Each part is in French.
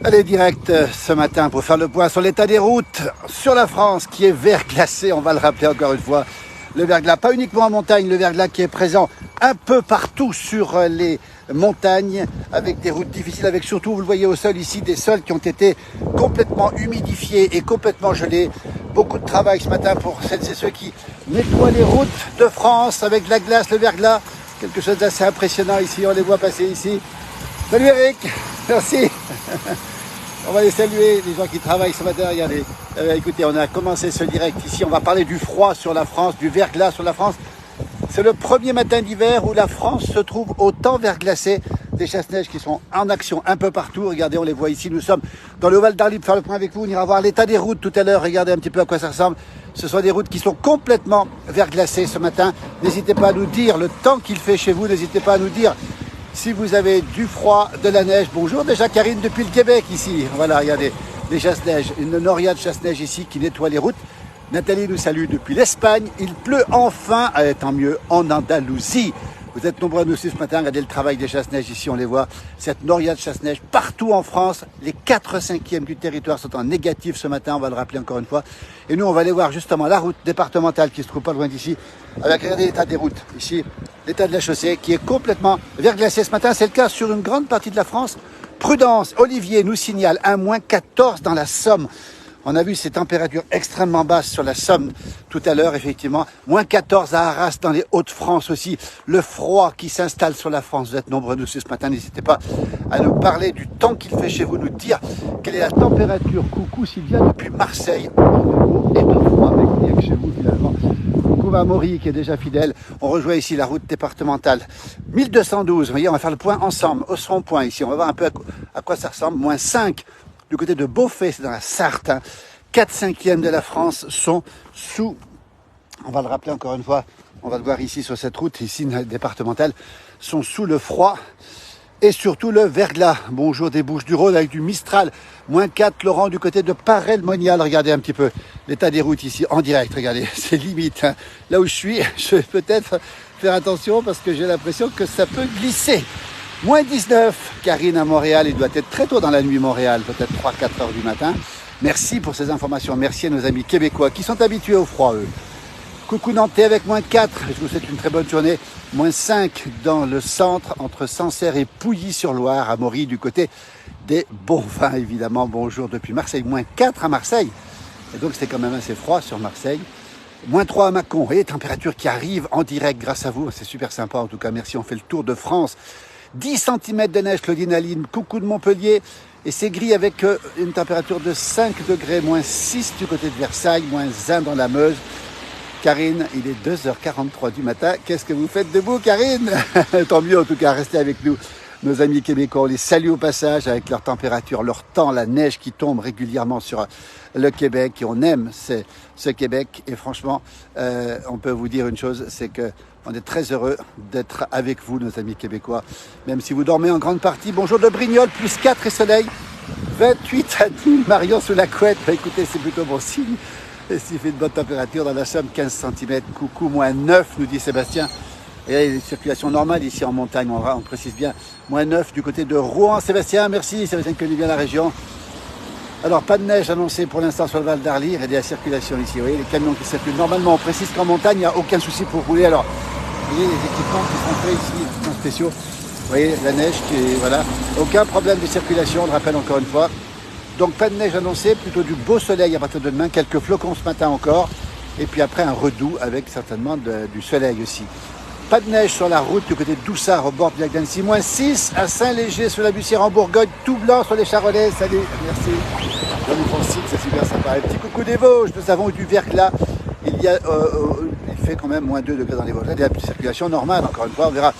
Allez, direct ce matin pour faire le point sur l'état des routes sur la France qui est verglacée, on va le rappeler encore une fois. Le verglas, pas uniquement en montagne, le verglas qui est présent un peu partout sur les montagnes avec des routes difficiles, avec surtout, vous le voyez au sol ici, des sols qui ont été complètement humidifiés et complètement gelés. Beaucoup de travail ce matin pour celles et ceux qui nettoient les routes de France avec de la glace, le verglas. Quelque chose d'assez impressionnant ici, on les voit passer ici. Salut Eric, merci. On va les saluer, les gens qui travaillent ce matin. Regardez, écoutez, on a commencé ce direct ici. On va parler du froid sur la France, du verglas sur la France. C'est le premier matin d'hiver où la France se trouve autant verglacée. Des chasse-neige qui sont en action un peu partout. Regardez, on les voit ici. Nous sommes dans le Val d'Arly pour faire le point avec vous. On ira voir l'état des routes tout à l'heure. Regardez un petit peu à quoi ça ressemble. Ce sont des routes qui sont complètement verglacées ce matin. N'hésitez pas à nous dire le temps qu'il fait chez vous. N'hésitez pas à nous dire si vous avez du froid, de la neige. Bonjour déjà Karine depuis le Québec ici. Voilà, regardez, des chasse-neige, une noria de chasse-neige ici qui nettoie les routes. Nathalie nous salue depuis l'Espagne. Il pleut enfin, tant mieux, en Andalousie. Vous êtes nombreux à nous suivre ce matin, regardez le travail des chasse-neige ici, on les voit. Cette noria de chasse-neige partout en France. Les 4/5 du territoire sont en négatif ce matin, on va le rappeler encore une fois. Et nous, on va aller voir justement la route départementale qui se trouve pas loin d'ici. Avec, regardez l'état des routes. Ici, l'état de la chaussée qui est complètement verglacé ce matin. C'est le cas sur une grande partie de la France. Prudence, Olivier nous signale un -14 dans la Somme. On a vu ces températures extrêmement basses sur la Somme tout à l'heure, effectivement. -14 à Arras, dans les Hauts-de-France aussi. Le froid qui s'installe sur la France. Vous êtes nombreux nous ce matin. N'hésitez pas à nous parler du temps qu'il fait chez vous, nous dire quelle est la température. Coucou Sylvia depuis Marseille. Et de froid avec chez vous finalement. Coucou Mamori qui est déjà fidèle. On rejoint ici la route départementale 1212. Vous voyez, on va faire le point ensemble, au rond-point ici. On va voir un peu à quoi ça ressemble. -5. Du côté de Beaufay, c'est dans la Sarthe, 4/5 de la France sont sous, on va le rappeler encore une fois, on va le voir ici sur cette route, ici départementale, sont sous le froid et surtout le verglas. Bonjour des Bouches-du-Rhône avec du Mistral, -4, Laurent du côté de Paray-le-Monial. Regardez un petit peu l'état des routes ici en direct, regardez, c'est limite. Hein. Là où je suis, je vais peut-être faire attention parce que j'ai l'impression que ça peut glisser. -19, Karine à Montréal, il doit être très tôt dans la nuit Montréal, peut-être 3-4 heures du matin. Merci pour ces informations, merci à nos amis québécois qui sont habitués au froid, eux. Coucou Nantais avec -4, je vous souhaite une très bonne journée. -5 dans le centre, entre Sancerre et Pouilly-sur-Loire, à Maury, du côté des bons vins, évidemment. Bonjour depuis Marseille, -4 à Marseille. Et donc c'est quand même assez froid sur Marseille. -3 à Mâcon, vous voyez, température qui arrive en direct grâce à vous, c'est super sympa en tout cas, merci, on fait le tour de France. 10 cm de neige, Claudine Aline, coucou de Montpellier, et c'est gris avec une température de 5 degrés, -6 du côté de Versailles, -1 dans la Meuse. Karine, il est 2h43 du matin, qu'est-ce que vous faites debout Karine? Tant mieux en tout cas, restez avec nous. Nos amis québécois, on les salue au passage avec leur température, leur temps, la neige qui tombe régulièrement sur le Québec. Et on aime ce Québec. Et franchement, on peut vous dire une chose, c'est que on est très heureux d'être avec vous, nos amis québécois. Même si vous dormez en grande partie. Bonjour de Brignoles, +4 et soleil. 28 à 10, Marion sous la couette. Bah, écoutez, c'est plutôt bon signe. Et s'il fait une bonne température dans la Somme, 15 cm. Coucou, -9, nous dit Sébastien. Et là, il y a une circulation normale ici en montagne, on précise bien. -9 du côté de Rouen. Sébastien, merci. Sébastien connaît bien la région. Alors, pas de neige annoncée pour l'instant sur le Val d'Arly. Il y a de la circulation ici. Vous voyez, les camions qui circulent. Normalement, on précise qu'en montagne, il n'y a aucun souci pour rouler. Alors, vous voyez les équipements qui sont faits ici, les équipements spéciaux. Vous voyez, la neige qui est, voilà. Aucun problème de circulation, on le rappelle encore une fois. Donc, pas de neige annoncée, plutôt du beau soleil à partir de demain. Quelques flocons ce matin encore. Et puis après, un redout avec certainement du soleil aussi. Pas de neige sur la route du côté de Doussard au bord du lac d'Annecy. -6 à Saint-Léger sur la Bussière en Bourgogne. Tout blanc sur les Charolais. Salut, merci. Jean-François, c'est super sympa. Un petit coucou des Vosges. Nous avons du verglas. Il fait quand même -2 degrés dans les Vosges. Là, il y a une circulation normale, encore une fois. On verra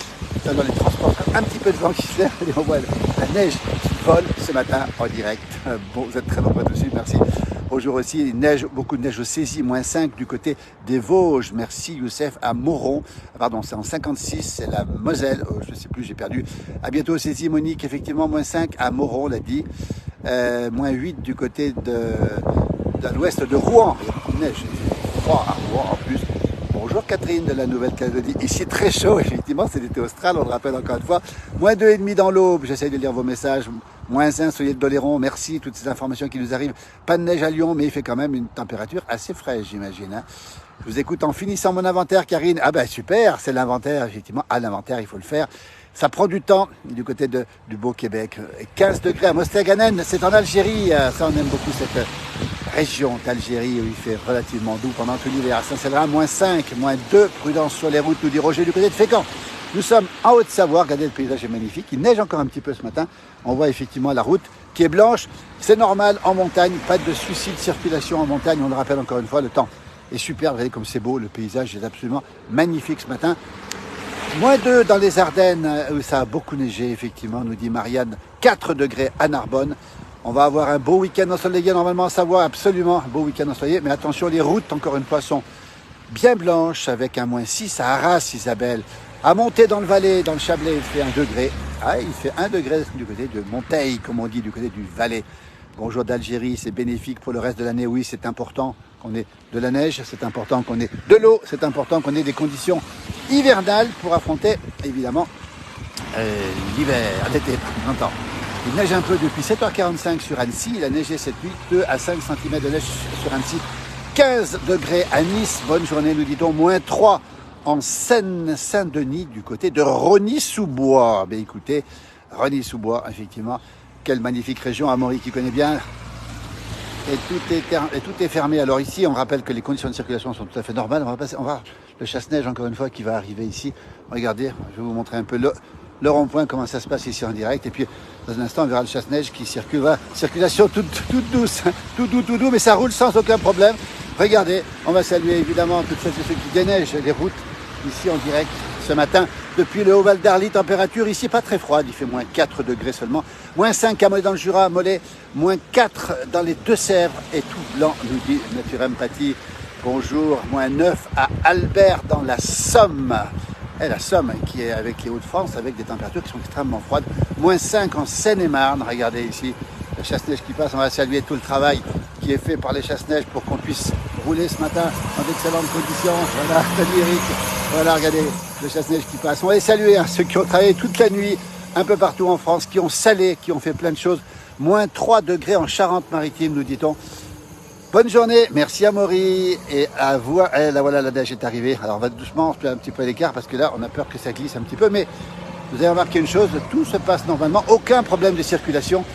dans les transports un petit peu de vent qui se lève. Et on voit la neige qui vole ce matin en direct. Bon, vous êtes très nombreux dessus. Merci. Bonjour aussi, neige, beaucoup de neige au Césis, -5 du côté des Vosges. Merci Youssef à Moron. Pardon, c'est en 56, c'est la Moselle. Je ne sais plus, j'ai perdu. À bientôt au Césis, Monique. Effectivement, -5 à Moron, on l'a dit. -8 du côté de l'ouest de Rouen. Il y a beaucoup de neige. Froid à Rouen en plus. Bonjour Catherine de la Nouvelle-Calédonie. Ici très chaud, effectivement, c'est l'été austral, on le rappelle encore une fois. -2,5 dans l'Aube, j'essaie de lire vos messages. -1, soyez de Doléron, merci, toutes ces informations qui nous arrivent. Pas de neige à Lyon, mais il fait quand même une température assez fraîche, j'imagine. Hein. Je vous écoute en finissant mon inventaire, Karine. Ah ben super, c'est l'inventaire, effectivement. Ah, l'inventaire, il faut le faire. Ça prend du temps du côté du beau Québec. 15 degrés à Mostaganem, c'est en Algérie. Ça, on aime beaucoup cette région d'Algérie où il fait relativement doux pendant tout l'hiver. Saint-Cédrin, -5, -2, prudence sur les routes, nous dit Roger du côté de Fécamp. Nous sommes en Haute-Savoie, regardez le paysage est magnifique, il neige encore un petit peu ce matin, on voit effectivement la route qui est blanche, c'est normal en montagne, pas de souci de circulation en montagne, on le rappelle encore une fois, le temps est super, vous voyez comme c'est beau, le paysage est absolument magnifique ce matin. -2 dans les Ardennes, où ça a beaucoup neigé effectivement, nous dit Marianne, 4 degrés à Narbonne. On va avoir un beau week-end ensoleillé normalement en Savoie, absolument un beau week-end ensoleillé, mais attention, les routes encore une fois sont bien blanches avec un -6 à Arras, Isabelle. À monter dans le Valais, dans le Chablais, il fait 1 degré. Ah, il fait 1 degré du côté de Monteil, comme on dit, du côté du Valais. Bonjour d'Algérie, c'est bénéfique pour le reste de l'année. Oui, c'est important qu'on ait de la neige, c'est important qu'on ait de l'eau, c'est important qu'on ait des conditions hivernales pour affronter, évidemment, l'hiver, l'été, printemps. Il neige un peu depuis 7h45 sur Annecy. Il a neigé cette nuit, 2 à 5 cm de neige sur Annecy. 15 degrés à Nice. Bonne journée, nous dit-on. -3 en Seine-Saint-Denis, du côté de Rosny-sous-Bois. Ben écoutez, Rosny-sous-Bois, effectivement, quelle magnifique région, Amaury qui connaît bien. Et tout est fermé. Alors ici, on rappelle que les conditions de circulation sont tout à fait normales. On va voir le chasse-neige, encore une fois, qui va arriver ici. Regardez, je vais vous montrer un peu le rond-point, comment ça se passe ici en direct. Et puis, dans un instant, on verra le chasse-neige qui circule. Voilà, circulation toute douce, tout doux, mais ça roule sans aucun problème. Regardez, on va saluer évidemment toutes celles et ceux qui déneigent les routes ici en direct ce matin. Depuis le Haut-Val d'Arly, température ici pas très froide, il fait -4 degrés seulement. -5 à Mollet dans le Jura, Mollet, -4 dans les Deux-Sèvres et tout blanc, nous dit Nature Empathie. Bonjour, -9 à Albert dans la Somme. Et la Somme qui est avec les Hauts-de-France, avec des températures qui sont extrêmement froides. -5 en Seine-et-Marne, regardez ici, le chasse-neige qui passe. On va saluer tout le travail qui est fait par les chasse-neige pour qu'on puisse rouler ce matin en d'excellentes conditions. Voilà, salut Eric. Voilà, regardez, le chasse-neige qui passe. On va les saluer, hein, ceux qui ont travaillé toute la nuit, un peu partout en France, qui ont salé, qui ont fait plein de choses. -3 degrés en Charente-Maritime, nous dit-on. Bonne journée, merci à Maury et à vous. Et là voilà, la neige est arrivée. Alors on va doucement, on se plaît un petit peu à l'écart parce que là on a peur que ça glisse un petit peu. Mais vous avez remarqué une chose, tout se passe normalement, aucun problème de circulation.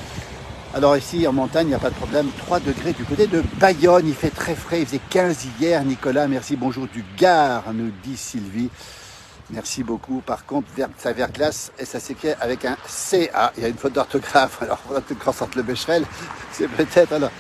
Alors ici en montagne, il n'y a pas de problème. 3 degrés du côté de Bayonne, il fait très frais, il faisait 15 hier. Nicolas, merci, bonjour du Gard, nous dit Sylvie. Merci beaucoup. Par contre, ça verglace et ça s'écrit avec un CA. Il y a une faute d'orthographe. Alors, quand sorte le Becherel, c'est peut-être. Alors,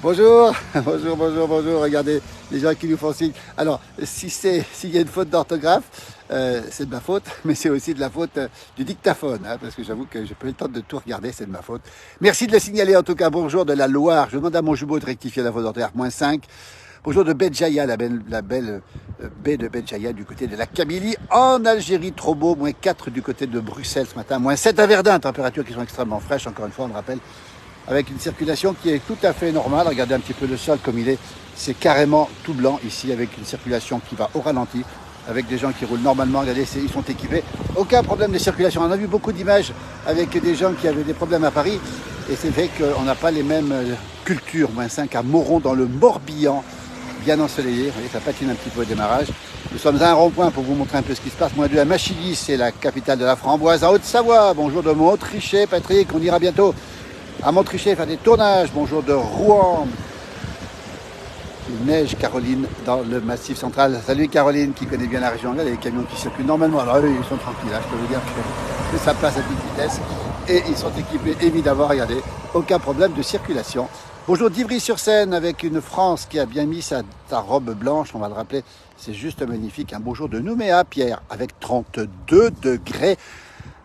bonjour, bonjour. Regardez les gens qui nous font signe. Alors, s'il y a une faute d'orthographe, c'est de ma faute, mais c'est aussi de la faute du dictaphone, hein, parce que j'avoue que j'ai pas eu le temps de tout regarder, c'est de ma faute. Merci de le signaler en tout cas. Bonjour de la Loire. Je demande à mon jumeau de rectifier la faute d'orthographe. -5. Bonjour de Béjaïa, la belle baie de Béjaïa du côté de la Kabylie. En Algérie, trop beau, -4 du côté de Bruxelles ce matin, -7 à Verdun, températures qui sont extrêmement fraîches, encore une fois, on le rappelle, avec une circulation qui est tout à fait normale. Regardez un petit peu le sol comme il est, c'est carrément tout blanc ici, avec une circulation qui va au ralenti, avec des gens qui roulent normalement. Regardez, ils sont équipés, aucun problème de circulation. On a vu beaucoup d'images avec des gens qui avaient des problèmes à Paris, et c'est vrai qu'on n'a pas les mêmes cultures. -5 à Moron dans le Morbihan, bien ensoleillé, vous voyez, ça patine un petit peu au démarrage. Nous sommes à un rond-point pour vous montrer un peu ce qui se passe. -2 à Machilly, c'est la capitale de la framboise, en Haute-Savoie. Bonjour de Montrichet, Patrick, on ira bientôt à Montrichet faire des tournages. Bonjour de Rouen. Il neige, Caroline, dans le Massif central. Salut Caroline, qui connaît bien la région. Là, les camions qui circulent normalement. Alors eux, ils sont tranquilles, là, je peux vous dire que ça passe à toute vitesse. Et ils sont équipés, évidemment, regardez, aucun problème de circulation. Bonjour d'Ivry-sur-Seine, avec une France qui a bien mis sa robe blanche, on va le rappeler, c'est juste magnifique. Un bonjour de Nouméa, Pierre, avec 32 degrés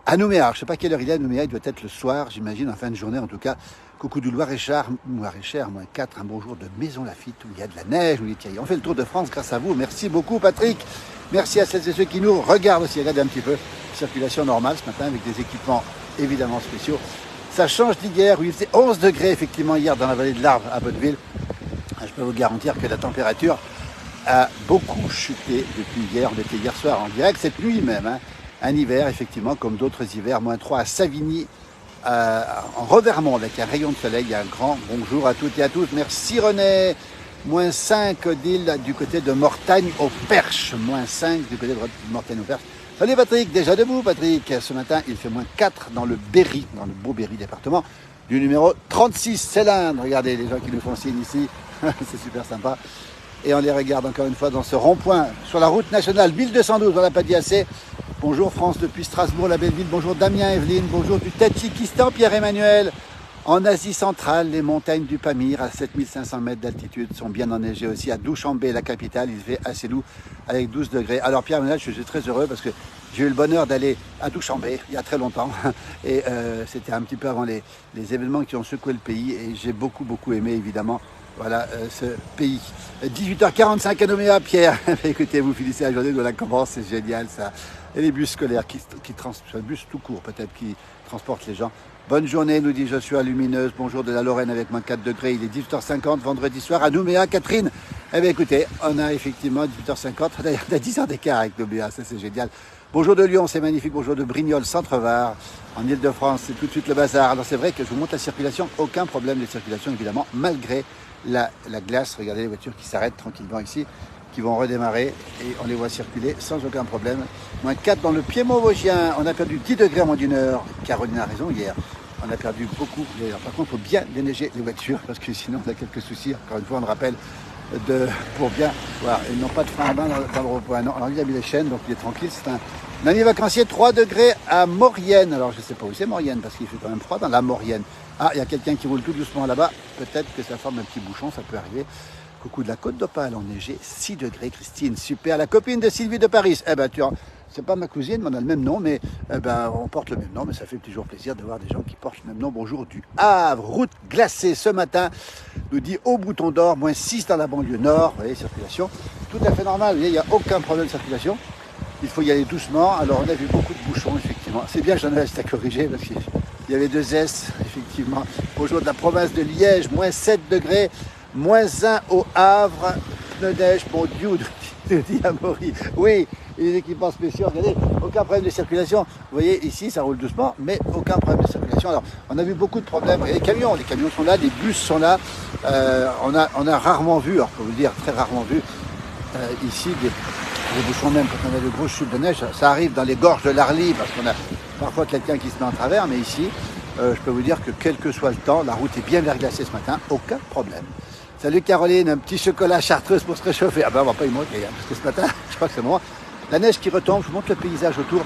à Nouméa. Je ne sais pas quelle heure il est à Nouméa, il doit être le soir, j'imagine, en fin de journée en tout cas. Coucou du Loir-et-Cher, -4, un bonjour de Maison-Lafitte, où il y a de la neige, où il y a... On fait le tour de France grâce à vous, merci beaucoup Patrick. Merci à celles et ceux qui nous regardent aussi, regardez un petit peu, circulation normale ce matin, avec des équipements évidemment spéciaux. Ça change d'hier, où il faisait 11 degrés effectivement hier dans la vallée de l'Arve à Bonneville. Je peux vous garantir que la température a beaucoup chuté depuis hier. On était hier soir en direct, cette nuit même. Hein. Un hiver effectivement comme d'autres hivers, -3 à Savigny, en Revermont avec un rayon de soleil. Il y a un grand bonjour à toutes et à tous. Merci René. Moins 5 d'île du côté de Mortagne au Perche. Moins 5 du côté de Mortagne au Perche. Salut Patrick, déjà debout Patrick. Ce matin, il fait moins 4 dans le Berry, dans le beau Berry département du numéro 36, c'est l'Inde. Regardez les gens qui nous font signe ici. C'est super sympa. Et on les regarde encore une fois dans ce rond-point sur la route nationale 1212, on l'a pas dit assez. Bonjour France depuis Strasbourg, la belle ville. Bonjour Damien, Evelyne. Bonjour du Tadjikistan, Pierre-Emmanuel. En Asie centrale, les montagnes du Pamir à 7500 mètres d'altitude sont bien enneigées aussi. À Douchambé, la capitale, il fait assez doux avec 12 degrés. Alors Pierre-Emmanuel, je suis très heureux parce que j'ai eu le bonheur d'aller à Douchambé il y a très longtemps. Et c'était un petit peu avant les événements qui ont secoué le pays. Et j'ai beaucoup émé évidemment. Voilà ce pays. 18h45 à Nouméa, Pierre. Écoutez, vous finissez la journée de la commence, c'est génial ça. Et les bus scolaires bus tout court peut-être qui transportent les gens. Bonne journée, nous dit Joshua Lumineuse. Bonjour de la Lorraine avec moins 4 degrés. Il est 18h50 vendredi soir à Nouméa. Catherine, eh bien écoutez, on a effectivement 18h50. D'ailleurs, on a 10 heures d'écart avec Nouméa, ça c'est génial. Bonjour de Lyon, c'est magnifique. Bonjour de Brignoles, Centre-Var. En Ile-de-France, c'est tout de suite le bazar. Alors c'est vrai que je vous montre la circulation. Aucun problème de circulation, évidemment, malgré la glace. Regardez les voitures qui s'arrêtent tranquillement ici, qui vont redémarrer et on les voit circuler sans aucun problème. Moins 4 dans le Piémont vosgien. On a perdu 10 degrés en moins d'une heure. Caroline a raison hier. On a perdu beaucoup. Par contre, il faut bien déneiger les voitures parce que sinon on a quelques soucis. Encore une fois, on le rappelle, pour bien voir. Ils n'ont pas de frein à main dans le rond-point. Non, alors il a mis les chaînes, donc il est tranquille. C'est un ami vacancier, 3 degrés à Maurienne. Alors je ne sais pas où c'est Maurienne parce qu'il fait quand même froid dans la Maurienne. Ah, il y a quelqu'un qui roule tout doucement là-bas. Peut-être que ça forme un petit bouchon, ça peut arriver. Coucou de la Côte d'Opale, enneigé, 6 degrés, Christine, super. La copine de Sylvie de Paris. Eh ben, c'est pas ma cousine, mais on a le même nom, mais on porte le même nom, mais ça fait toujours plaisir de voir des gens qui portent le même nom. Bonjour du Havre, route glacée ce matin, nous dit au Bouton d'Or, moins 6 dans la banlieue nord. Vous voyez, circulation tout à fait normale, vous voyez, il n'y a aucun problème de circulation. Il faut y aller doucement. Alors, on a vu beaucoup de bouchons, effectivement. C'est bien, j'en ai à corriger parce qu'il y avait 2 S, effectivement. Bonjour de la province de Liège, moins 7 degrés. Moins 1 au Havre, pneu neige, bon Dieu, dit Amaury. Oui, les équipements spéciaux, regardez, aucun problème de circulation. Vous voyez, ici, ça roule doucement, mais aucun problème de circulation. Alors, on a vu beaucoup de problèmes. Les camions sont là, les bus sont là. On a rarement vu, alors pour vous le dire, très rarement vu, ici, des bouchons même, quand on a de grosses chutes de neige, ça arrive dans les gorges de l'Arly, parce qu'on a parfois quelqu'un qui se met en travers, mais ici, je peux vous dire que quel que soit le temps, la route est bien verglacée ce matin, aucun problème. Salut Caroline, un petit chocolat chartreuse pour se réchauffer. Ah ben on va pas y manquer, hein, parce que ce matin, je crois que c'est le moment. La neige qui retombe, je vous montre le paysage autour.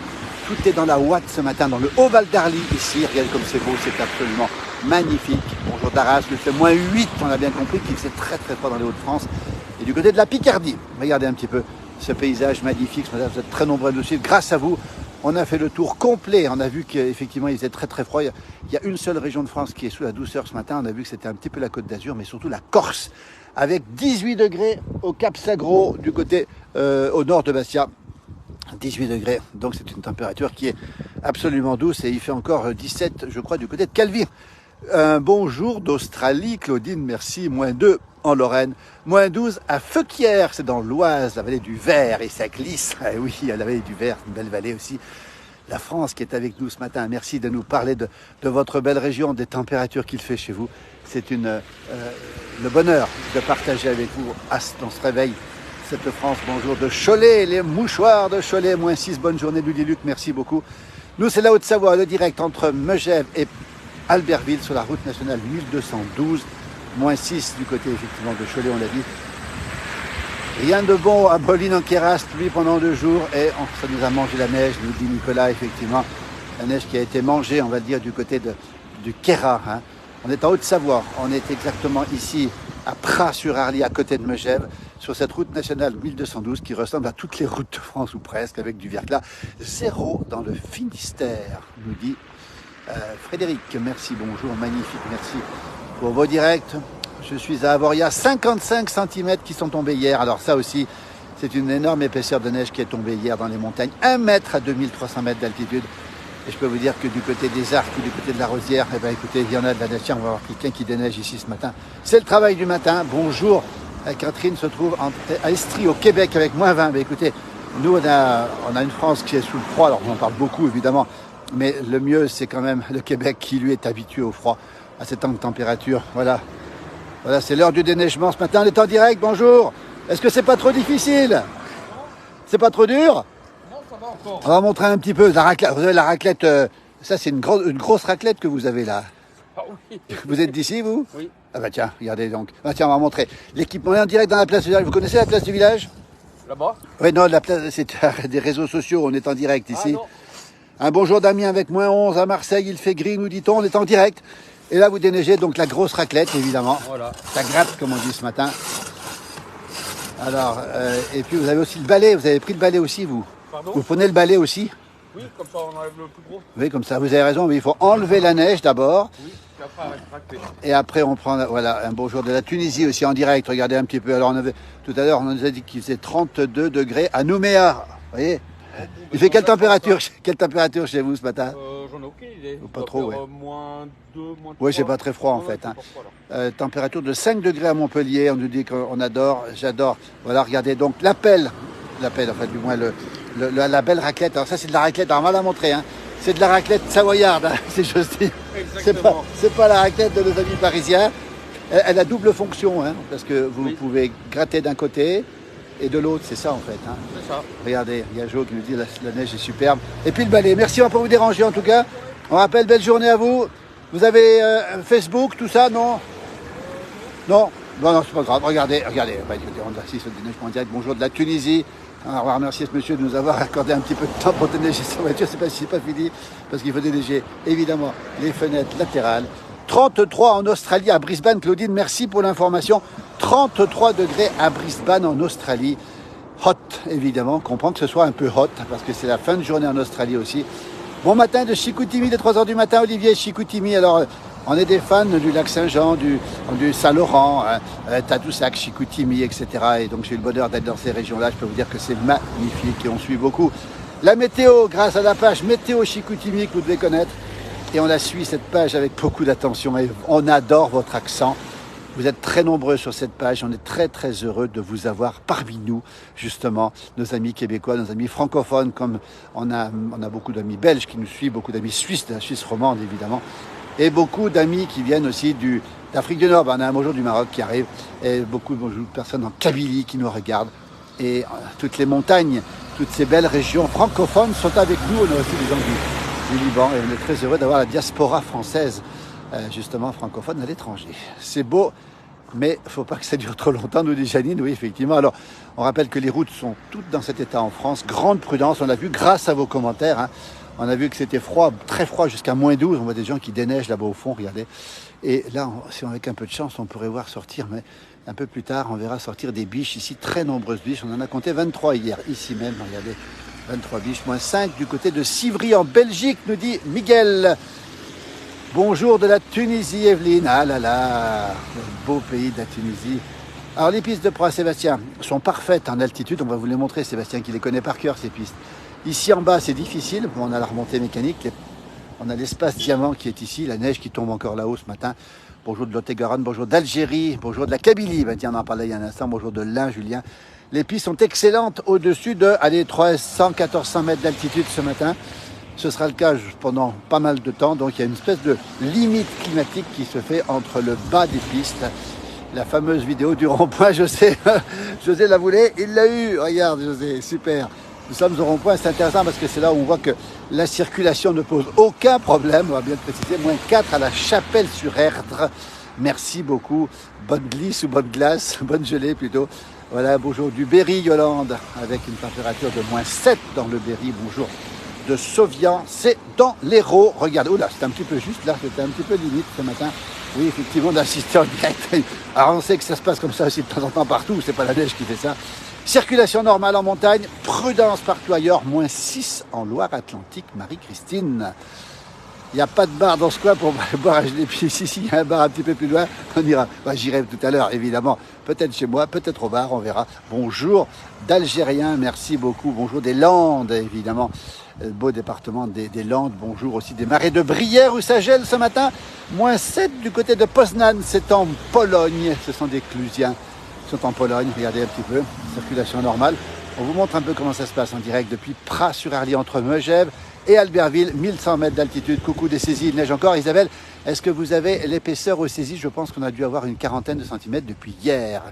Tout est dans la ouate ce matin, dans le Haut-Val d'Arly, ici. Regardez comme c'est beau, c'est absolument magnifique. Bonjour d'Arras, il fait moins 8, on a bien compris qu'il faisait très froid dans les Hauts-de-France. Et du côté de la Picardie, regardez un petit peu ce paysage magnifique. Ce matin, vous êtes très nombreux à nous suivre. Grâce à vous, on a fait le tour complet. On a vu qu'effectivement, il faisait très froid. Il y a une seule région de France qui est sous la douceur ce matin. On a vu que c'était un petit peu la Côte d'Azur, mais surtout la Corse, avec 18 degrés au Cap Sagro, du côté au nord de Bastia. 18 degrés, donc c'est une température qui est absolument douce et il fait encore 17, je crois, du côté de Calvi. Bonjour d'Australie, Claudine, merci, moins 2 en Lorraine, moins 12 à Feuquières, c'est dans l'Oise, la vallée du Ver, et ça glisse. Ah oui, à la vallée du Ver, une belle vallée aussi. La France qui est avec nous ce matin, merci de nous parler de votre belle région, des températures qu'il fait chez vous. C'est le bonheur de partager avec vous dans ce réveil cette France. Bonjour de Cholet, les mouchoirs de Cholet, moins 6, bonne journée du Luc, merci beaucoup. Nous, c'est la Haute-Savoie, le direct entre Megève et Albertville sur la route nationale 1212, moins 6 du côté effectivement de Cholet, on l'a dit. Rien de bon à Bolines-en-Queyras, pluie pendant 2 jours et ça nous a mangé la neige, nous dit Nicolas, effectivement. La neige qui a été mangée, on va dire, du côté du Queyras. Hein. On est en Haute-Savoie, on est exactement ici à Pras-sur-Arly, à côté de Megève, sur cette route nationale 1212 qui ressemble à toutes les routes de France ou presque, avec du verglas. 0 dans le Finistère, nous dit Frédéric. Merci, bonjour, magnifique, merci pour vos directs. Je suis à Avoria, 55 cm qui sont tombés hier. Alors ça aussi, c'est une énorme épaisseur de neige qui est tombée hier dans les montagnes. 1 mètre à 2300 mètres d'altitude. Et je peux vous dire que du côté des Arcs ou du côté de la Rosière, eh bien, écoutez, il y en a de la neige. Tiens, on va voir quelqu'un qui déneige ici ce matin. C'est le travail du matin. Bonjour. Catherine se trouve à Estrie, au Québec, avec moins 20. Mais écoutez, nous, on a une France qui est sous le froid. Alors, on en parle beaucoup, évidemment, Mais le mieux, c'est quand même le Québec qui, lui, est habitué au froid, à ces temps de température. Voilà, c'est l'heure du déneigement. Ce matin, on est en direct. Bonjour. Est-ce que c'est pas trop difficile? C'est pas trop dur? Non, ça va encore. On va montrer un petit peu la raclette. Vous avez la raclette. Ça, c'est une grosse raclette que vous avez là. Ah oui. Vous êtes d'ici, vous? Oui. Ah bah tiens, regardez donc. Ah tiens, on va montrer. L'équipement est en direct dans la place du village. Vous connaissez la place du village? Là-bas? Oui, non, la place, c'est des réseaux sociaux. On est en direct ici. Ah non. Un bonjour Damien avec -11 à Marseille. Il fait gris, nous dit-on. On est en direct. Et là, vous déneigez donc la grosse raclette, évidemment. Voilà. Ça gratte, comme on dit ce matin. Alors, et puis vous avez aussi le balai. Vous avez pris le balai aussi, vous? Pardon? Vous prenez le balai aussi? Oui, comme ça on enlève le plus gros. Oui, comme ça, vous avez raison. Mais il faut enlever la neige d'abord. Oui, puis après rétracter. Et après, on prend voilà, un bonjour de la Tunisie aussi en direct. Regardez un petit peu. Alors, tout à l'heure, on nous a dit qu'il faisait 32 degrés à Nouméa. Vous voyez? Il fait quelle température chez vous ce matin? J'en ai aucune idée. Pas trop, ouais. Moins 2, moins 3. Oui, c'est pas très froid en fait. Hein. Température de 5 degrés à Montpellier. On nous dit qu'on adore. J'adore. Voilà, regardez donc l'appel, en fait, du moins la belle raclette. Alors ça, c'est de la raclette. Alors, on va la montrer. Hein. C'est de la raclette savoyarde, hein, si j'ose dire. C'est pas la raclette de nos amis parisiens. Elle a double fonction, hein, parce que vous pouvez gratter d'un côté et de l'autre, c'est ça en fait. Hein. C'est ça. Regardez, il y a Jo qui nous dit la neige est superbe. Et puis le balai. Merci, on va pas vous déranger en tout cas. On rappelle, belle journée à vous. Vous avez Facebook, tout ça, non? Non, c'est pas grave. Regardez. Bah, on assiste au déneigement en direct. Bonjour de la Tunisie. Alors, on va remercier ce monsieur de nous avoir accordé un petit peu de temps pour déneiger sa voiture. C'est pas fini, parce qu'il faut déneiger évidemment les fenêtres latérales. 33 en Australie, à Brisbane. Claudine, merci pour l'information. 33 degrés à Brisbane en Australie. Hot, évidemment. On comprend que ce soit un peu hot, parce que c'est la fin de journée en Australie aussi. Bon matin de Chicoutimi, de 3h du matin, Olivier Chicoutimi. Alors, on est des fans du lac Saint-Jean, du Saint-Laurent, Tadoussac, Chicoutimi, etc. Et donc, j'ai eu le bonheur d'être dans ces régions-là. Je peux vous dire que c'est magnifique et on suit beaucoup la météo grâce à la page Météo Chicoutimi que vous devez connaître. Et on la suit, cette page, avec beaucoup d'attention. Et on adore votre accent. Vous êtes très nombreux sur cette page. On est très, très heureux de vous avoir parmi nous, justement, nos amis québécois, nos amis francophones, comme on a beaucoup d'amis belges qui nous suivent, beaucoup d'amis suisses, de la Suisse romande, évidemment, et beaucoup d'amis qui viennent aussi d'Afrique du Nord. On a un bonjour du Maroc qui arrive, et beaucoup de personnes en Kabylie qui nous regardent. Et toutes les montagnes, toutes ces belles régions francophones sont avec nous. On a aussi des gens du Liban, et on est très heureux d'avoir la diaspora française, justement francophone à l'étranger. C'est beau, mais il ne faut pas que ça dure trop longtemps, nous dit Janine. Oui, effectivement. Alors, on rappelle que les routes sont toutes dans cet état en France. Grande prudence, on l'a vu grâce à vos commentaires. Hein. On a vu que c'était froid, très froid, jusqu'à -12. On voit des gens qui déneigent là-bas au fond, regardez. Et là, si on avec un peu de chance, on pourrait voir sortir, mais un peu plus tard, on verra sortir des biches ici, très nombreuses biches. On en a compté 23 hier, ici même, regardez. 23 biches, -5 du côté de Civry en Belgique, nous dit Miguel. Bonjour de la Tunisie, Evelyne. Ah là là, le beau pays de la Tunisie. Alors les pistes de proie, Sébastien, sont parfaites en altitude. On va vous les montrer, Sébastien, qui les connaît par cœur, ces pistes. Ici en bas, c'est difficile. On a la remontée mécanique. On a l'espace diamant qui est ici. La neige qui tombe encore là-haut ce matin. Bonjour de Lot-et-Garonne, bonjour d'Algérie, bonjour de la Kabylie. Ben tiens, on en parlait il y a un instant. Bonjour de l'Ain, Julien. Les pistes sont excellentes au-dessus de 300-400 mètres d'altitude ce matin. Ce sera le cas pendant pas mal de temps. Donc il y a une espèce de limite climatique qui se fait entre le bas des pistes. La fameuse vidéo du rond-point, José la voulait, il l'a eu. Regarde José, super. Nous sommes au rond-point, c'est intéressant parce que c'est là où on voit que la circulation ne pose aucun problème. On va bien le préciser, -4 à la Chapelle-sur-Erdre. Merci beaucoup. Bonne glisse ou bonne glace, bonne gelée plutôt. Voilà, bonjour du Berry, Yolande, avec une température de -7 dans le Berry. Bonjour de Sauvian, c'est dans l'Hérault. Regardez, oula, c'était un petit peu juste là, c'était un petit peu limite ce matin. Oui, effectivement, d'assister en direct. Alors on sait que ça se passe comme ça aussi de temps en temps partout, c'est pas la neige qui fait ça. Circulation normale en montagne, prudence partout ailleurs, -6 en Loire-Atlantique, Marie-Christine. Il n'y a pas de bar dans ce coin pour boire un gelée. Puis si, il y a un bar un petit peu plus loin, on ira. Bah, j'irai tout à l'heure, évidemment. Peut-être chez moi, peut-être au bar, on verra. Bonjour d'Algériens, merci beaucoup. Bonjour des Landes, évidemment. Le beau département des Landes. Bonjour aussi des marais de Brière où ça gèle ce matin. -7 du côté de Poznan, c'est en Pologne. Ce sont des Clusiens qui sont en Pologne. Regardez un petit peu, circulation normale. On vous montre un peu comment ça se passe en direct depuis Pras-sur-Arly entre Megève et Albertville, 1100 mètres d'altitude. Coucou des saisies, il neige encore. Isabelle, est-ce que vous avez l'épaisseur aux saisies? Je pense qu'on a dû avoir une quarantaine de centimètres depuis hier,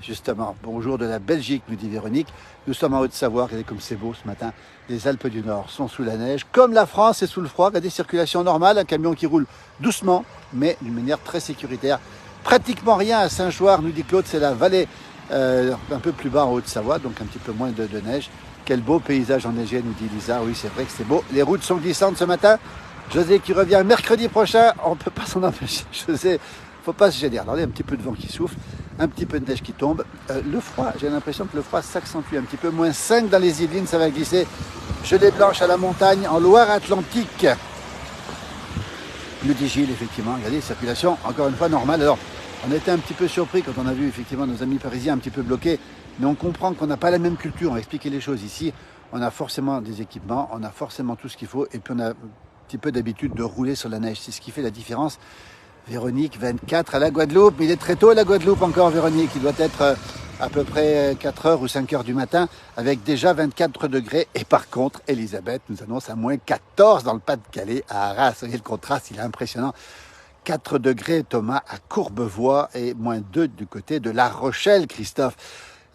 justement. Bonjour de la Belgique, nous dit Véronique. Nous sommes en Haute-Savoie, regardez comme c'est beau ce matin. Les Alpes du Nord sont sous la neige, comme la France est sous le froid. Regardez, circulation normale, un camion qui roule doucement, mais d'une manière très sécuritaire. Pratiquement rien à Saint-Jouard, nous dit Claude, c'est la vallée un peu plus bas en Haute-Savoie, donc un petit peu moins de neige. Quel beau paysage enneigé, nous dit Lisa. Oui, c'est vrai que c'est beau. Les routes sont glissantes ce matin. José qui revient mercredi prochain. On ne peut pas s'en empêcher. José, il ne faut pas se gêner. Alors, il y a un petit peu de vent qui souffle, un petit peu de neige qui tombe. Le froid, j'ai l'impression que le froid s'accentue un petit peu. Moins 5 dans les Yvelines, ça va glisser. Gelée blanche à la montagne, en Loire-Atlantique. Nous dit Gilles, effectivement. Regardez, circulation, encore une fois, normale. Alors, on a été un petit peu surpris quand on a vu effectivement nos amis parisiens un petit peu bloqués. Mais on comprend qu'on n'a pas la même culture. On va expliquer les choses ici. On a forcément des équipements, on a forcément tout ce qu'il faut. Et puis on a un petit peu d'habitude de rouler sur la neige. C'est ce qui fait la différence. Véronique, 24 à la Guadeloupe. Mais il est très tôt à la Guadeloupe encore, Véronique. Il doit être à peu près 4 heures ou 5 heures du matin avec déjà 24 degrés. Et par contre, Elisabeth nous annonce à moins 14 dans le Pas-de-Calais à Arras. Vous voyez le contraste, il est impressionnant. 4 degrés, Thomas, à Courbevoie et moins 2 du côté de La Rochelle, Christophe.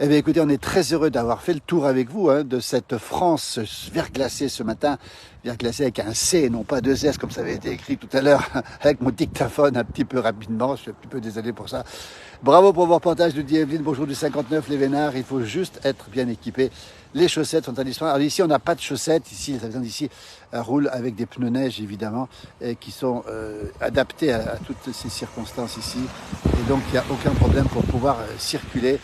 Eh bien, écoutez, on est très heureux d'avoir fait le tour avec vous de cette France verglacée ce matin. Verglacée avec un C, non pas deux S, comme ça avait été écrit tout à l'heure, avec mon dictaphone un petit peu rapidement. Je suis un petit peu désolé pour ça. Bravo pour vos reportages, nous dit Evelyne. Bonjour du 59, les Vénards. Il faut juste être bien équipé. Les chaussettes sont indispensables. Alors ici, on n'a pas de chaussettes. Ici, les habitants d'ici roulent avec des pneus neige, évidemment, et qui sont adaptés à toutes ces circonstances ici. Et donc, il n'y a aucun problème pour pouvoir circuler.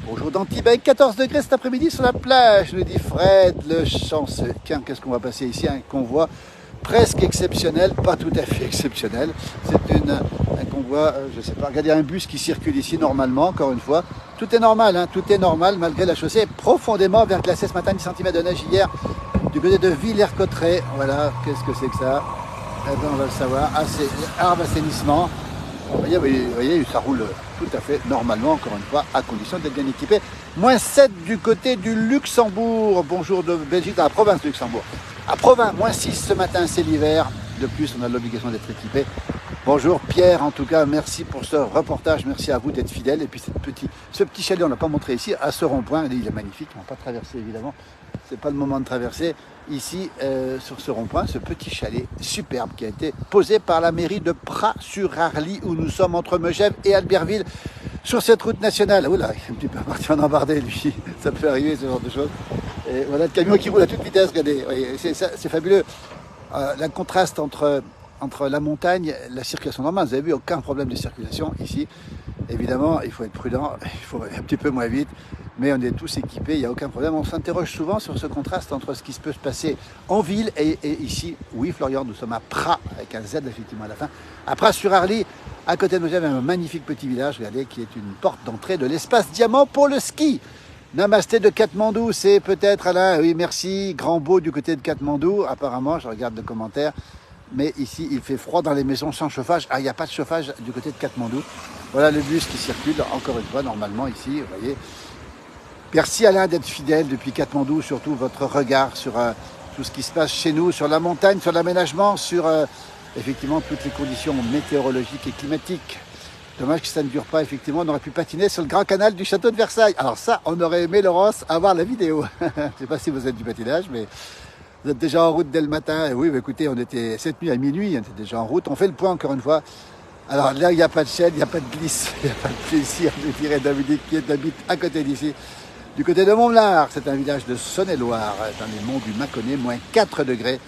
Bonjour d'Antibes, 14 degrés cet après-midi sur la plage, nous dit Fred, le chanceux. Tiens, qu'est-ce qu'on va passer ici? Un convoi presque exceptionnel, pas tout à fait exceptionnel. C'est un convoi, je ne sais pas, regardez un bus qui circule ici normalement, encore une fois. Tout est normal, hein, tout est normal malgré la chaussée profondément verglacée ce matin, 10 cm de neige hier du côté de Villers-Cotterêts. Voilà, qu'est-ce que c'est que ça? Eh bien, on va le savoir. Ah, c'est arbre assainissement. Vous voyez, ça roule tout à fait normalement, encore une fois, à condition d'être bien équipé. Moins 7 du côté du Luxembourg. Bonjour de Belgique, dans la province de Luxembourg. À Provins, moins 6 ce matin, c'est l'hiver. De plus, on a l'obligation d'être équipé. Bonjour Pierre, en tout cas, merci pour ce reportage. Merci à vous d'être fidèle. Et puis ce petit chalet, on ne l'a pas montré ici, à ce rond-point. Il est magnifique, on ne va pas traverser évidemment. Ce n'est pas le moment de traverser. Ici, sur ce rond-point, ce petit chalet superbe qui a été posé par la mairie de Pras-sur-Arly, où nous sommes entre Megève et Albertville, sur cette route nationale. Oula, il est un petit peu parti en embardé, lui. Ça peut arriver, ce genre de choses. Et voilà le camion qui roule à toute vitesse, regardez. C'est fabuleux. Le contraste entre la montagne, la circulation normale. Vous avez vu, aucun problème de circulation ici. Évidemment, il faut être prudent, il faut aller un petit peu moins vite, mais on est tous équipés, il n'y a aucun problème. On s'interroge souvent sur ce contraste entre ce qui se peut se passer en ville et ici. Oui, Florian, nous sommes à Pras, avec un Z effectivement à la fin. À Pras-sur-Arly, à côté de nous, il y a un magnifique petit village, regardez, qui est une porte d'entrée de l'espace diamant pour le ski. Namasté de Katmandou, c'est peut-être Alain, oui merci, grand beau du côté de Katmandou, apparemment, je regarde le commentaire, mais ici il fait froid dans les maisons sans chauffage. Ah, il n'y a pas de chauffage du côté de Katmandou. Voilà le bus qui circule, encore une fois, normalement ici, vous voyez. Merci Alain d'être fidèle depuis Katmandou, surtout votre regard sur tout ce qui se passe chez nous, sur la montagne, sur l'aménagement, sur effectivement toutes les conditions météorologiques et climatiques. Dommage que ça ne dure pas, effectivement, on aurait pu patiner sur le grand canal du château de Versailles. Alors ça, on aurait aimé, Laurence, avoir la vidéo. Je ne sais pas si vous êtes du patinage, mais vous êtes déjà en route dès le matin. Et oui, écoutez, on était cette nuit à minuit, on était déjà en route. On fait le point encore une fois. Alors là, il n'y a pas de chaîne, il n'y a pas de glisse, il n'y a pas de plaisir. Je dirais Dominique qui habite à côté d'ici. Du côté de Montblar, c'est un village de Saône-et-Loire, dans les monts du Mâconnais, moins 4 degrés.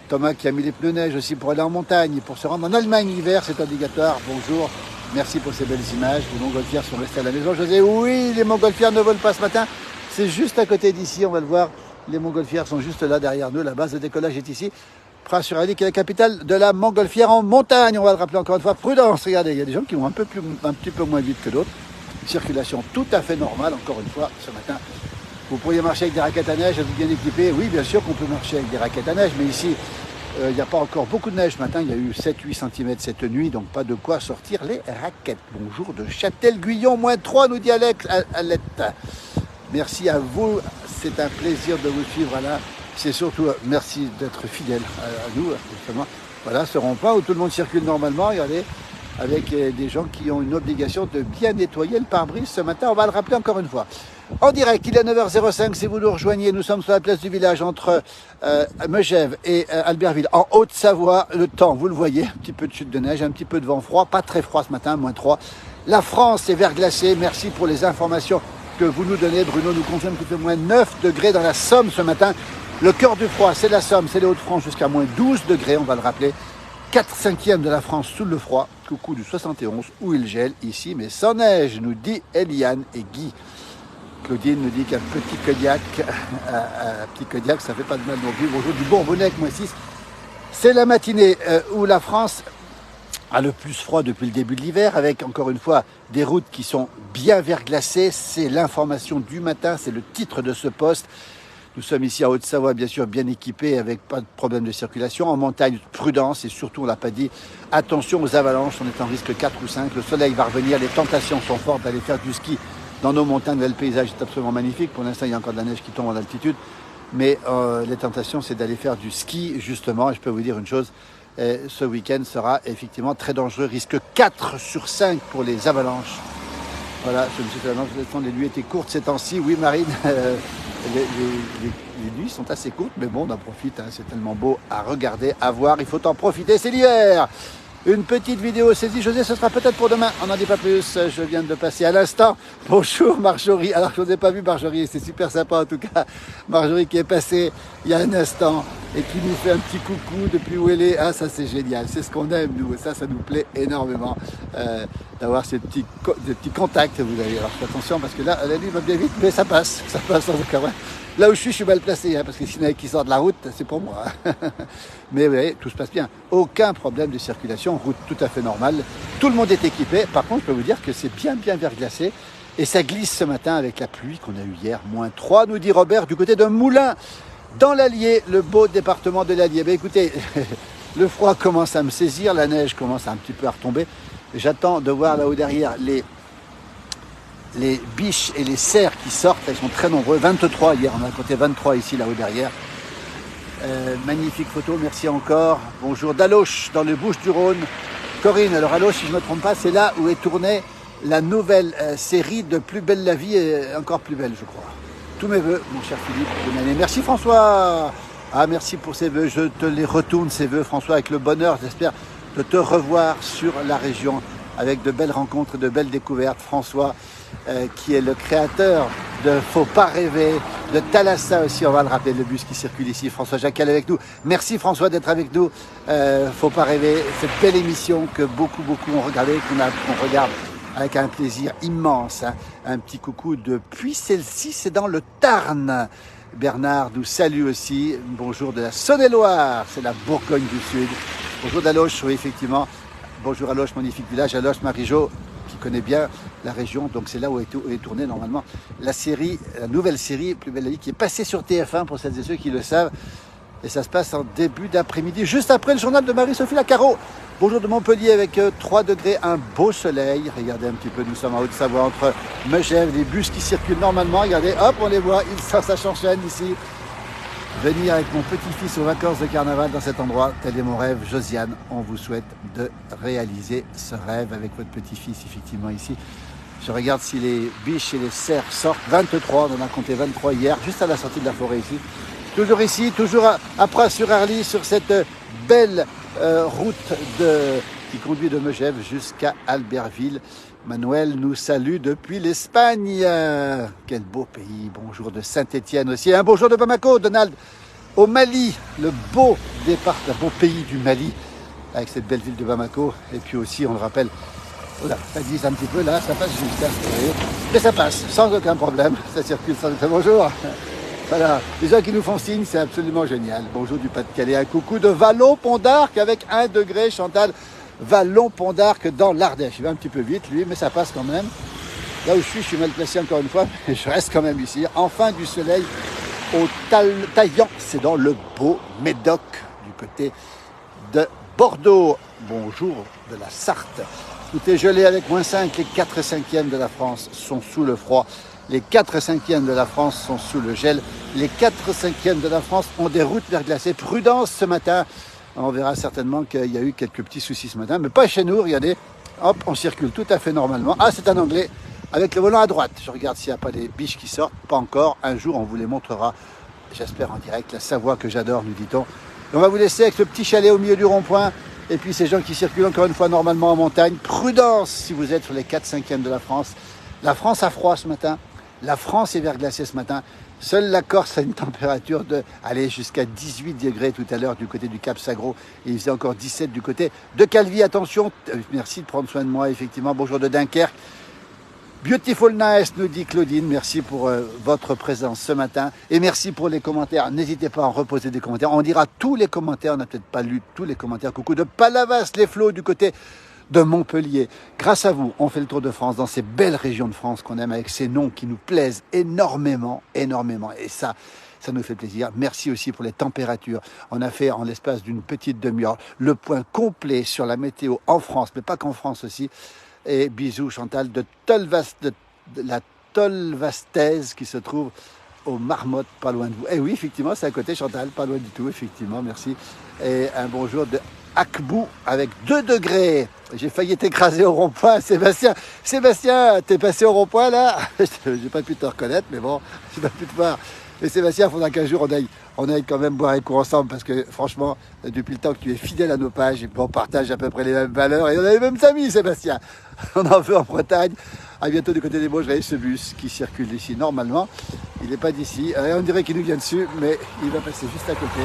Thomas qui a mis les pneus neige aussi pour aller en montagne, pour se rendre en Allemagne l'hiver, c'est obligatoire. Bonjour. Merci pour ces belles images. Les montgolfières sont restés à la maison. José, oui, les montgolfières ne volent pas ce matin. C'est juste à côté d'ici, on va le voir. Les montgolfières sont juste là derrière nous. La base de décollage est ici. Pras-sur-Arly, qui est la capitale de la montgolfière en montagne. On va le rappeler encore une fois. Prudence, regardez, il y a des gens qui vont un petit peu moins vite que d'autres. Circulation tout à fait normale, encore une fois, ce matin. Vous pourriez marcher avec des raquettes à neige, êtes-vous bien équipé? Oui, bien sûr qu'on peut marcher avec des raquettes à neige, mais ici, il n'y a pas encore beaucoup de neige ce matin, il y a eu 7-8 cm cette nuit, donc pas de quoi sortir les raquettes. Bonjour de Châtel-Guyon, moins 3, nous dit Alex, Alette. Merci à vous, c'est un plaisir de vous suivre là. c'est surtout merci d'être fidèles à nous, justement. Voilà, ce rond-point où tout le monde circule normalement, regardez, avec des gens qui ont une obligation de bien nettoyer le pare-brise ce matin. On va le rappeler encore une fois. En direct, il est 9h05, si vous nous rejoignez, nous sommes sur la place du village entre Megève et Albertville, en Haute-Savoie. Le temps, vous le voyez, un petit peu de chute de neige, un petit peu de vent froid, pas très froid ce matin, -3. La France est verglacée, merci pour les informations que vous nous donnez. Bruno nous confirme qu'il fait -9 degrés dans la Somme ce matin. Le cœur du froid, c'est la Somme, c'est les Hauts-de-France jusqu'à -12 degrés, on va le rappeler. 4/5 de la France sous le froid, coucou du 71, où il gèle ici, mais sans neige, nous dit Eliane et Guy. Claudine nous dit qu'un petit Cognac, ça fait pas de mal non plus. Bonjour du Bourbonnais, -6. C'est la matinée où la France a le plus froid depuis le début de l'hiver, avec encore une fois des routes qui sont bien verglacées. C'est l'information du matin, c'est le titre de ce poste. Nous sommes ici en Haute-Savoie, bien sûr, bien équipés, avec pas de problème de circulation. En montagne, prudence, et surtout, on ne l'a pas dit, attention aux avalanches, on est en risque 4 ou 5. Le soleil va revenir, les tentations sont fortes d'aller faire du ski dans nos montagnes. Le paysage est absolument magnifique. Pour l'instant, il y a encore de la neige qui tombe en altitude. Mais les tentations, c'est d'aller faire du ski, justement. Et je peux vous dire une chose, ce week-end sera effectivement très dangereux. Risque 4 sur 5 pour les avalanches. Voilà, je me suis fait l'annonce, les nuits étaient courtes ces temps-ci. Oui, Marine, les nuits sont assez courtes, mais bon, on en profite. Hein, c'est tellement beau à regarder, à voir. Il faut en profiter, c'est l'hiver. Une petite vidéo saisie, José, ce sera peut-être pour demain. On n'en dit pas plus. Je viens de passer à l'instant. Bonjour Marjorie. Alors je n'ai pas vu Marjorie, c'est super sympa en tout cas. Marjorie qui est passée il y a un instant et qui nous fait un petit coucou depuis où elle est. Ah, ça c'est génial, c'est ce qu'on aime nous. Ça nous plaît énormément d'avoir ces petits contacts. Vous avez alors faites attention parce que là, la nuit va bien vite, mais ça passe en tout cas. Ouais. Là où je suis mal placé, hein, parce que s'il y en a qui sort de la route, c'est pour moi. Mais vous voyez, tout se passe bien. Aucun problème de circulation, route tout à fait normale. Tout le monde est équipé. Par contre, je peux vous dire que c'est bien verglacé. Et ça glisse ce matin avec la pluie qu'on a eue hier. -3, nous dit Robert, du côté de Moulins, dans l'Allier, le beau département de l'Allier. Ben écoutez, le froid commence à me saisir, la neige commence un petit peu à retomber. J'attends de voir là-haut derrière les biches et les cerfs qui sortent, ils sont très nombreux, 23 hier, on a compté 23 ici là-haut derrière. Magnifique photo, merci encore. Bonjour d'Aloche, dans le Bouches-du-Rhône. Corinne, alors Aloche, si je ne me trompe pas, c'est là où est tournée la nouvelle série de Plus belle la vie et encore plus belle, je crois. Tous mes voeux, mon cher Philippe, bonne année. Merci François. Ah, merci pour ces voeux, je te les retourne ces voeux François, avec le bonheur, j'espère, de te revoir sur la région, avec de belles rencontres, de belles découvertes. François, qui est le créateur de Faut pas rêver, de Thalassa aussi, on va le rappeler, le bus qui circule ici. François Jacal avec nous. Merci François d'être avec nous. Faut pas rêver, cette belle émission que beaucoup ont regardé, qu'on regarde avec un plaisir immense. Hein. Un petit coucou depuis celle-ci, c'est dans le Tarn. Bernard nous salue aussi. Bonjour de la Saône-et-Loire, c'est la Bourgogne du Sud. Bonjour d'Aloche, oui effectivement. Bonjour Aloche, magnifique village. Aloche, Marie-Jo, qui connaît bien la région, donc c'est là où est tournée normalement la nouvelle série Plus belle la vie, qui est passée sur TF1 pour celles et ceux qui le savent. Et ça se passe en début d'après-midi, juste après le journal de Marie-Sophie Lacaro. Bonjour de Montpellier avec 3 degrés, un beau soleil. Regardez un petit peu, nous sommes en Haute-Savoie entre Megève, les bus qui circulent normalement. Regardez, hop, on les voit, ça s'enchaîne ici. Venir avec mon petit-fils aux vacances de carnaval dans cet endroit, tel est mon rêve. Josiane, on vous souhaite de réaliser ce rêve avec votre petit-fils, effectivement, ici. Je regarde si les biches et les cerfs sortent. 23, on en a compté 23 hier, juste à la sortie de la forêt ici, toujours à Pras-sur-Arly, sur cette belle route qui conduit de Megève jusqu'à Albertville. Manuel nous salue depuis l'Espagne. Quel beau pays. Bonjour de Saint-Étienne aussi. Un bonjour de Bamako, Donald. Au Mali, le beau pays du Mali, avec cette belle ville de Bamako. Et puis aussi, on le rappelle, voilà, ça glisse un petit peu là, ça passe juste. Hein, mais ça passe, sans aucun problème. Ça circule sans aucun bonjour. Voilà, les gens qui nous font signe, c'est absolument génial. Bonjour du Pas-de-Calais. Un coucou de Vallon-Pont d'Arc avec 1 degré, Chantal. Vallon-Pont d'Arc dans l'Ardèche. Il va un petit peu vite lui, mais ça passe quand même. Là où je suis mal placé encore une fois, mais je reste quand même ici. Enfin du soleil au Taillan, c'est dans le beau Médoc, du côté de Bordeaux. Bonjour de la Sarthe. Tout est gelé avec -5, les 4/5 de la France sont sous le froid. Les 4/5 de la France sont sous le gel. Les 4/5 de la France ont des routes verglacées. Prudence ce matin. On verra certainement qu'il y a eu quelques petits soucis ce matin, mais pas chez nous, regardez. Hop, on circule tout à fait normalement. Ah, c'est un Anglais avec le volant à droite. Je regarde s'il n'y a pas des biches qui sortent. Pas encore. Un jour, on vous les montrera. J'espère en direct. La Savoie que j'adore, nous dit-on. On va vous laisser avec le petit chalet au milieu du rond-point. Et puis ces gens qui circulent encore une fois normalement en montagne. Prudence si vous êtes sur les 4/5 de la France. La France a froid ce matin. La France est verglacée ce matin. Seule la Corse a une température de aller jusqu'à 18 degrés tout à l'heure du côté du Cap Sagro. Et il faisait encore 17 du côté de Calvi. Attention, merci de prendre soin de moi, effectivement. Bonjour de Dunkerque. Beautiful nice, nous dit Claudine. Merci pour votre présence ce matin. Et merci pour les commentaires. N'hésitez pas à en reposer des commentaires. On dira tous les commentaires. On n'a peut-être pas lu tous les commentaires. Coucou de Palavas, les flots du côté de Montpellier. Grâce à vous, on fait le tour de France dans ces belles régions de France qu'on aime avec ces noms qui nous plaisent énormément, énormément. Et ça nous fait plaisir. Merci aussi pour les températures. On a fait en l'espace d'une petite demi-heure le point complet sur la météo en France, mais pas qu'en France aussi. Et bisous Chantal de la Tolvastaise qui se trouve aux Marmottes, pas loin de vous. Et oui, effectivement, c'est à côté Chantal, pas loin du tout, effectivement, merci. Et un bonjour de Akbou avec 2 degrés. J'ai failli t'écraser au rond-point, Sébastien. Sébastien, t'es passé au rond-point là? J'ai pas pu te reconnaître, mais bon, j'ai pas pu te voir. Mais Sébastien, il faudra qu'un jour on aille quand même boire un coup ensemble parce que franchement, depuis le temps que tu es fidèle à nos pages, et on partage à peu près les mêmes valeurs et on a les mêmes amis, Sébastien. On en veut en Bretagne. À bientôt du côté des Bauges, ce bus qui circule ici normalement. Il n'est pas d'ici. On dirait qu'il nous vient dessus, mais il va passer juste à côté.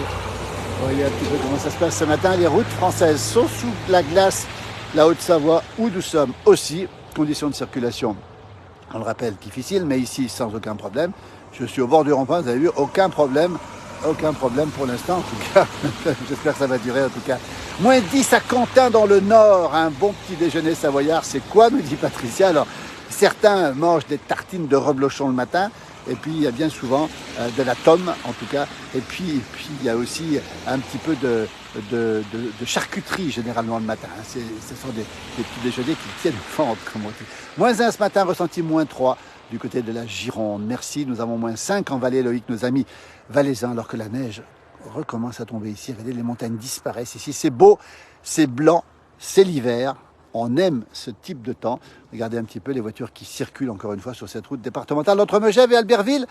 Voyez un petit peu comment ça se passe ce matin. Les routes françaises sont sous la glace. La Haute-Savoie, où nous sommes aussi. Conditions de circulation, on le rappelle, difficile, mais ici sans aucun problème. Je suis au bord du rond-point, vous avez vu, aucun problème pour l'instant, en tout cas. J'espère que ça va durer, en tout cas. Moins 10 à Quentin dans le Nord, un bon petit déjeuner savoyard. C'est quoi, nous dit Patricia? Alors, certains mangent des tartines de reblochon le matin, et puis il y a bien souvent de la tome, en tout cas. Et puis il y a aussi un petit peu de charcuterie, généralement, le matin. Ce sont des petits déjeuners qui tiennent fente, comme on dit. Moins 1 ce matin, ressenti moins 3 du côté de la Gironde. Merci, nous avons moins 5 en Valais, Loïc, nos amis valaisans, alors que la neige recommence à tomber ici. Regardez, les montagnes disparaissent ici. C'est beau, c'est blanc, c'est l'hiver. On aime ce type de temps. Regardez un petit peu les voitures qui circulent encore une fois sur cette route départementale entre Megève et Albertville.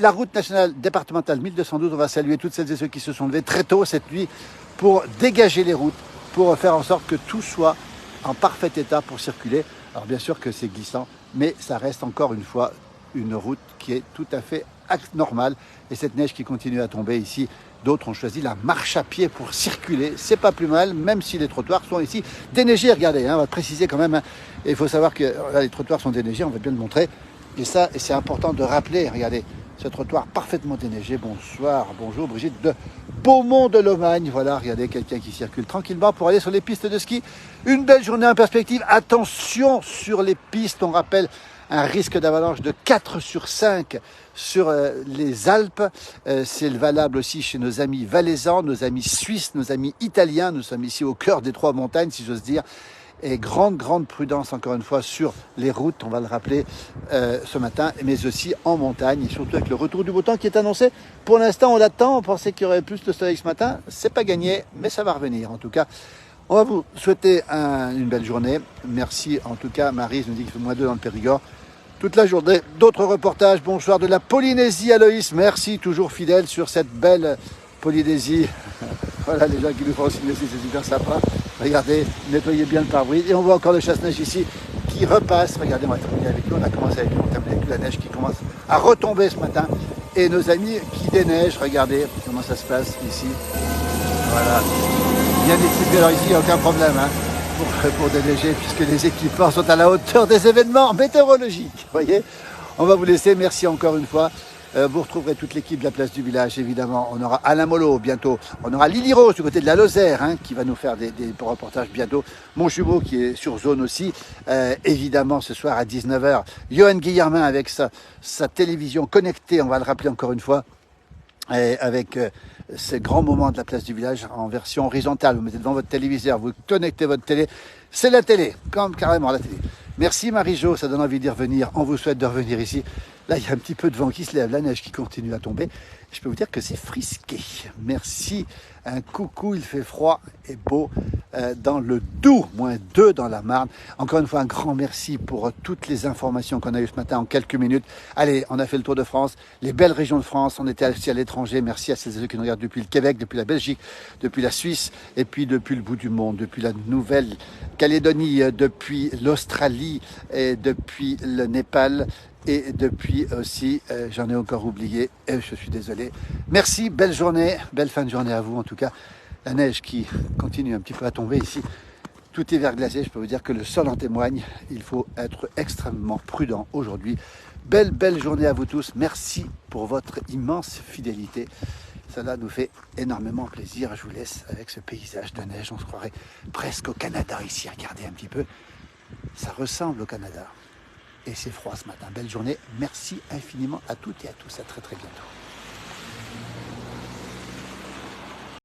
La route nationale départementale 1212. On va saluer toutes celles et ceux qui se sont levés très tôt cette nuit pour dégager les routes, pour faire en sorte que tout soit en parfait état pour circuler. Alors bien sûr que c'est glissant, mais ça reste encore une fois une route qui est tout à fait normale. Et cette neige qui continue à tomber ici, d'autres ont choisi la marche à pied pour circuler. C'est pas plus mal, même si les trottoirs sont ici déneigés. Regardez, on va préciser quand même. Et il faut savoir que là, les trottoirs sont déneigés, on va bien le montrer. Et ça, c'est important de rappeler. Regardez, ce trottoir parfaitement déneigé. Bonsoir, bonjour Brigitte de Beaumont de Lomagne. Voilà, regardez quelqu'un qui circule tranquillement pour aller sur les pistes de ski. Une belle journée en perspective. Attention sur les pistes, on rappelle un risque d'avalanche de 4 sur 5 sur les Alpes. C'est valable aussi chez nos amis valaisans, nos amis suisses, nos amis italiens. Nous sommes ici au cœur des 3 montagnes, si j'ose dire. Et grande prudence, encore une fois, sur les routes, on va le rappeler ce matin, mais aussi en montagne, et surtout avec le retour du beau temps qui est annoncé. Pour l'instant, on l'attend, on pensait qu'il y aurait plus de soleil ce matin. C'est pas gagné, mais ça va revenir. En tout cas, on va vous souhaiter une belle journée. Merci, en tout cas, Maryse nous dit qu'il fait -2 dans le Périgord. Toute la journée, d'autres reportages. Bonsoir de la Polynésie, Aloïs. Merci, toujours fidèle sur cette belle Polynésie. Voilà, les gens qui nous font signer aussi, c'est super sympa. Regardez, nettoyez bien le pare-brise. Et on voit encore le chasse-neige ici qui repasse. Regardez, on va terminer avec lui. On a commencé avec lui, on termine avec lui. La neige qui commence à retomber ce matin. Et nos amis qui déneigent, regardez comment ça se passe ici. Voilà. Bien équipé. Alors ici, il n'y a aucun problème pour déneiger, puisque les équipements sont à la hauteur des événements météorologiques. Vous voyez, on va vous laisser. Merci encore une fois. Vous retrouverez toute l'équipe de la place du village, évidemment. On aura Alain Mollo bientôt. On aura Lily Rose du côté de la Lozère, qui va nous faire des reportages bientôt. Mon jumeau qui est sur zone aussi. Évidemment, ce soir à 19h, Johan Guillermin avec sa télévision connectée, on va le rappeler encore une fois, avec ces grands moments de la place du village en version horizontale. Vous mettez devant votre téléviseur, vous connectez votre télé. C'est la télé, comme carrément la télé. Merci Marie-Jo, ça donne envie d'y revenir. On vous souhaite de revenir ici. Là, il y a un petit peu de vent qui se lève, la neige qui continue à tomber. Je peux vous dire que c'est frisqué. Merci. Un coucou, il fait froid et beau dans le Doubs, -2 dans la Marne. Encore une fois, un grand merci pour toutes les informations qu'on a eues ce matin en quelques minutes. Allez, on a fait le tour de France, les belles régions de France. On était aussi à l'étranger. Merci à celles et ceux qui nous regardent depuis le Québec, depuis la Belgique, depuis la Suisse et puis depuis le bout du monde, depuis la Nouvelle-Calédonie, depuis l'Australie et depuis le Népal. Et depuis aussi, j'en ai encore oublié, et je suis désolé. Merci, belle journée, belle fin de journée à vous en tout cas. La neige qui continue un petit peu à tomber ici. Tout est verglacé, je peux vous dire que le sol en témoigne. Il faut être extrêmement prudent aujourd'hui. Belle journée à vous tous. Merci pour votre immense fidélité. Cela nous fait énormément plaisir. Je vous laisse avec ce paysage de neige. On se croirait presque au Canada ici. Regardez un petit peu. Ça ressemble au Canada. Et c'est froid ce matin. Belle journée. Merci infiniment à toutes et à tous. À très bientôt.